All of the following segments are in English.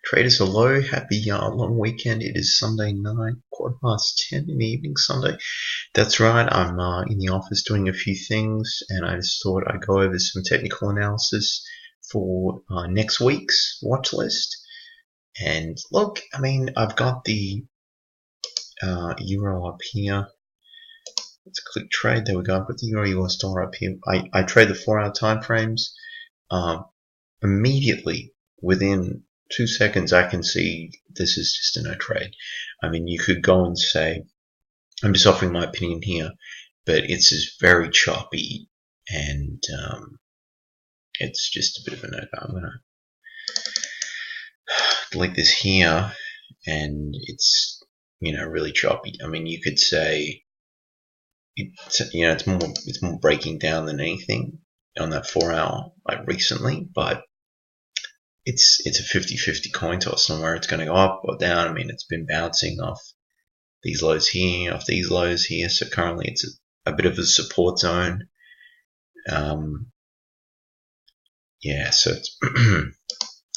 Traders, hello, happy long weekend. It is Sunday night, 10:15 in the evening, Sunday. That's right, I'm in the office doing a few things, and I just thought I'd go over some technical analysis for next week's watch list. And look, I mean, I've got the euro up here. Let's click trade. There we go. I've got the euro US dollar up here. I trade the 4-hour time frames. Immediately within 2 seconds, I can see this is just a no trade. I mean, you could go and say, I'm just offering my opinion here, but it's just very choppy, and it's just a bit of a no-go. I'm gonna delete this here, and it's, you know, really choppy. I mean, you could say it's more breaking down than anything on that 4-hour like recently, but it's a 50-50 coin toss on where it's going to go up or down. I mean, it's been bouncing off these lows here, off these lows here, so currently it's a bit of a support zone. Yeah, so it's I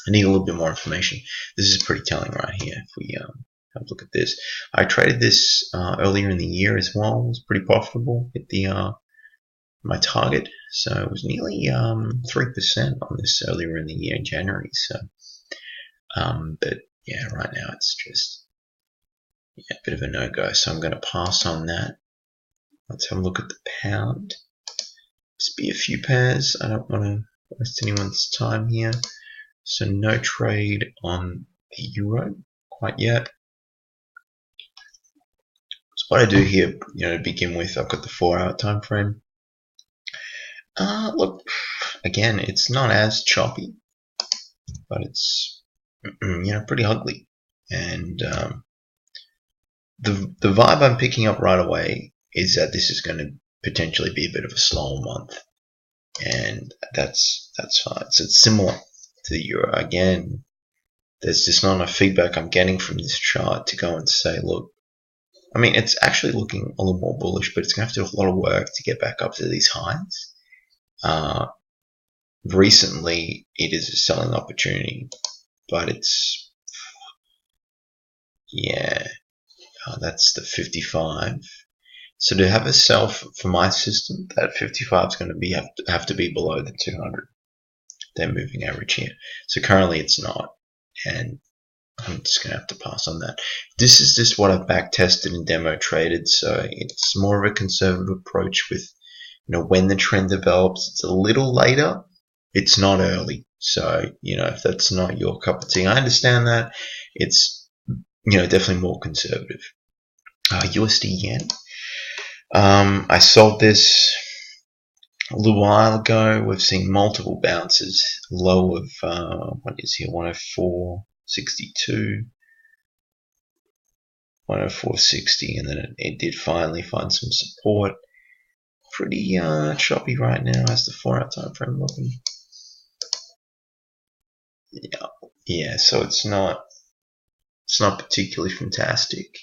need a little bit more information. This is pretty telling right here. If we have a look at this, I traded this earlier in the year as well. It was pretty profitable. Hit the my target, so it was nearly 3% on this earlier in the year in January. So, but yeah, right now it's just a bit of a no-go. So I'm going to pass on that. Let's have a look at the pound. Just be a few pairs. I don't want to waste anyone's time here. So no trade on the euro quite yet. So what I do here, to begin with, I've got the 4-hour time frame. Look, again, it's not as choppy, but it's pretty ugly. And the vibe I'm picking up right away is that this is going to potentially be a bit of a slower month, and that's fine. So it's similar to the euro. Again, there's just not enough feedback I'm getting from this chart to go and say, look, I mean, it's actually looking a little more bullish, but it's going to have to do a lot of work to get back up to these highs. Recently it is a selling opportunity, but it's, that's the 55. So to have a sell for my system, that 55 is going to have to be below the 200, their moving average here. So currently it's not, and I'm just going to have to pass on that. This is just what I've back tested and demo traded, so it's more of a conservative approach with, when the trend develops. It's a little later, it's not early. So, if that's not your cup of tea, I understand that. It's, definitely more conservative. USD yen. I sold this a little while ago. We've seen multiple bounces, low of, what is here, 104.62, 104.60, and then it did finally find some support. Pretty choppy right now as the 4-hour time frame looking. Yeah, so it's not particularly fantastic.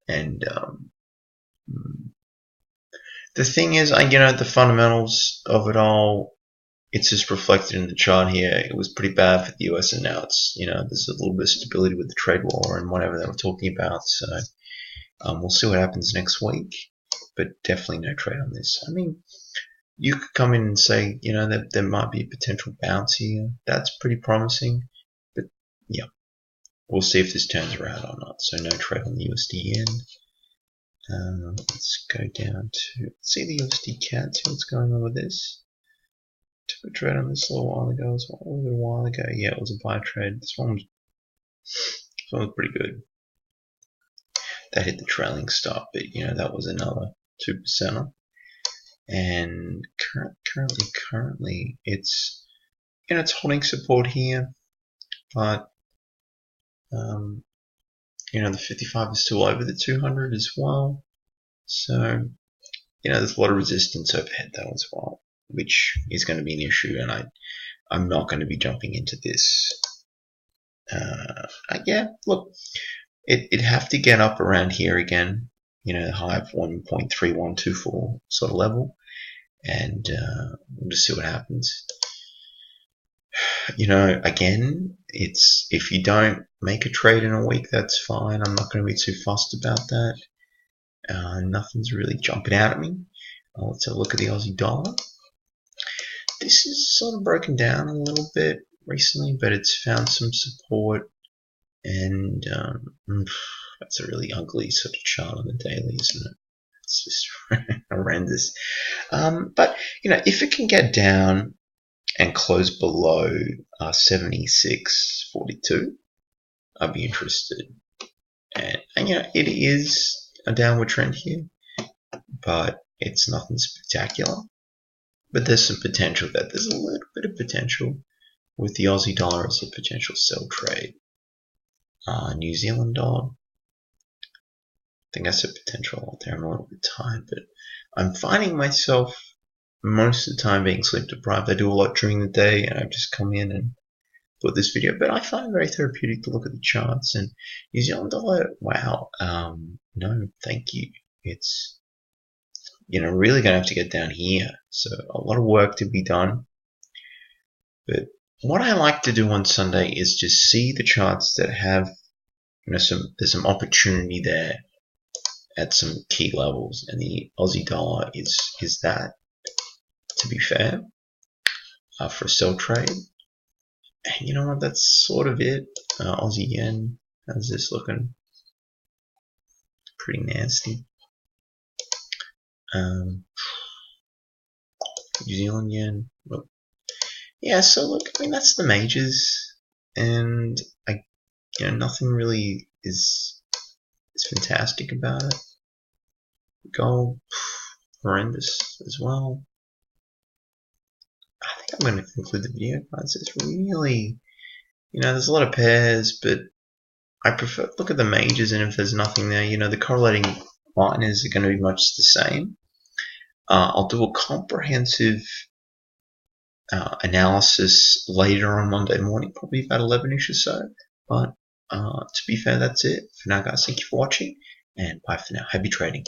And the thing is, the fundamentals of it all, it's just reflected in the chart here. It was pretty bad for the US, and now it's, there's a little bit of stability with the trade war and whatever they were talking about. So we'll see what happens next week, but definitely no trade on this. I mean, you could come in and say, that there might be a potential bounce here. That's pretty promising, but yeah, we'll see if this turns around or not. So no trade on the USD yen. Let's go down to see the USDCAD, see what's going on with this. Took a trade on this a little while ago as well. A little while ago, yeah, it was a buy trade. This one was pretty good. That hit the trailing stop, but that was another 2%er. And currently, it's it's holding support here, but the 55 is still over the 200 as well. So there's a lot of resistance overhead though as well, which is going to be an issue, and I'm not going to be jumping into this. Yeah, look, it'd have to get up around here again, the high of 1.3124 sort of level, and we'll just see what happens. you know, again, it's if you don't make a trade in a week, that's fine. I'm not going to be too fussed about that. Nothing's really jumping out at me. Let's have a look at the Aussie dollar. This is sort of broken down a little bit recently, but it's found some support, and that's a really ugly sort of chart on the daily, isn't it? It's just horrendous. But you know, if it can get down and close below 76.42, I'd be interested. And you know, it is a downward trend here, but it's nothing spectacular. But there's some potential there. There's a little bit of potential with the Aussie dollar as a potential sell trade. New Zealand dollar, I think that's a potential out there. I'm a little bit tired, but I'm finding myself most of the time being sleep deprived. I do a lot during the day, and I've just come in and put this video. But I find it very therapeutic to look at the charts. And New Zealand dollar, wow, no, thank you. It's, you know, really going to have to get down here. So a lot of work to be done. But what I like to do on Sunday is just see the charts that have, you know, there's some opportunity there at some key levels, and the Aussie dollar is that, to be fair, for a sell trade. And you know what, that's sort of it. Aussie yen, how's this looking? Pretty nasty. New Zealand yen, well, yeah, so look, I mean, that's the majors, and you know, nothing really is fantastic about it. Gold, horrendous as well. I think I'm going to conclude the video, guys. It's really, you know, there's a lot of pairs, but I prefer look at the majors, and if there's nothing there, you know, the correlating minors are going to be much the same. I'll do a comprehensive analysis later on Monday morning, probably about 11ish or so. But to be fair, that's it for now, guys. Thank you for watching, and bye for now. Happy trading.